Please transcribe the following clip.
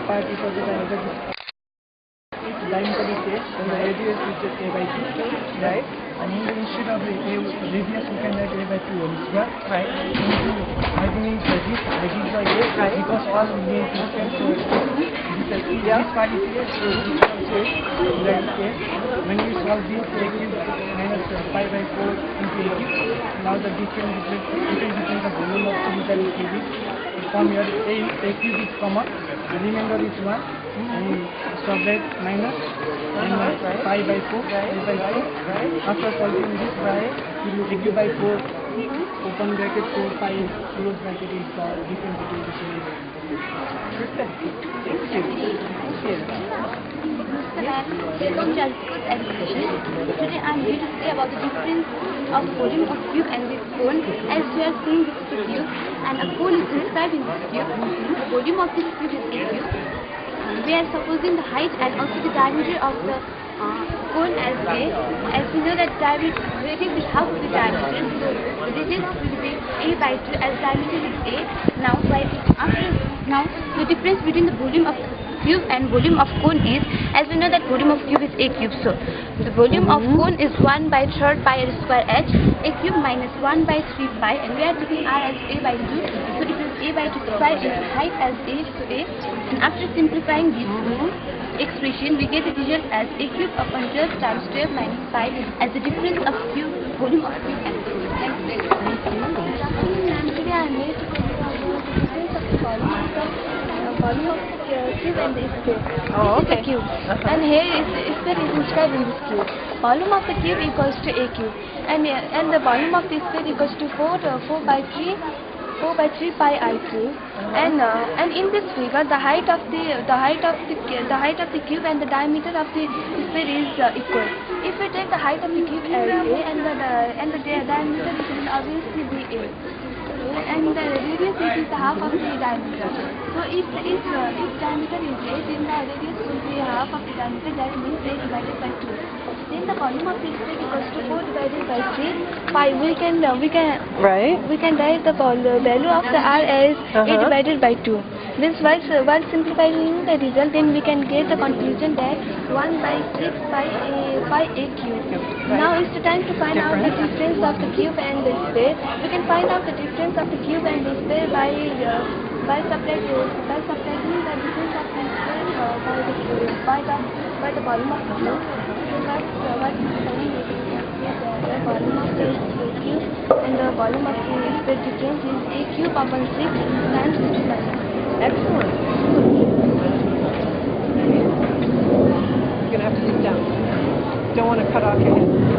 part is of the diameter. Its diameter is a, then the radius is just a by 2, right? And instead of the radius, we can write a by 2 whole square, right? Into arguing this by a, right? Because all linear equations, so this part is a, so this also is like a. When we solve this, a cube minus pi by 4 into a cube. Now the difference between the volume of cylinder and cube is from here a cube is common, the remainder is 1, and subtract minus and pi by 4, After solving this by a cube by 4, open bracket 4 pi close bracket is the difference between the cylinder. Welcome to Jalpur's education. Today I am here to say about the difference of volume of cube and this cone. As you are seeing, this is a cube and a cone is described in this cube. The volume of this cube is a cube. We are supposing the height and also the diameter of the cone as a. As we know that diameter radius is half of the diameter, so the radius will be a by 2 as diameter is a. Now the difference between the volume of cube and volume of cone is, as we know that volume of cube is a cube, so the volume of cone is 1 by 3 pi r square h, a cube minus 1 by 3 pi, and we are taking r as a by 2, so it is a by 2 pi is height as a to a, and after simplifying this expression we get the result as a cube upon 12 times 12 minus 5 as the difference of cube, volume of cube and cone. Thank you. Today I am here to tell you about the difference of the volume of the cube and the sphere. Oh, okay. This is a cube, and here is sphere is inscribed in this cube. Volume of the cube equals to a cube, and the volume of the sphere equals to 4 by 3 pi I cube. And in this figure, the height of the cube and the diameter of the sphere is equal. If we take the height of the cube as a and the diameter, it will obviously be a. And the radius is the half of the diameter. So if diameter is a, then the radius will be half of the diameter. That means a divided by 2. Then the volume of the sphere equals to 4 divided by 3 pi. We can write the value of the r as a divided by 2. This while simplifying the result, then we can get the conclusion that 1 by 6 pi a cube. Now it's the time to find out the difference of the cube and the sphere. We can find out the difference of the cube and the sphere by subtracting the difference of the sphere by the volume of the cube. So what is saying is the volume of the cube and the volume of the sphere difference is a cube upon 6 times 6. Excellent. You're going to have to sit down. Don't want to cut off your hand.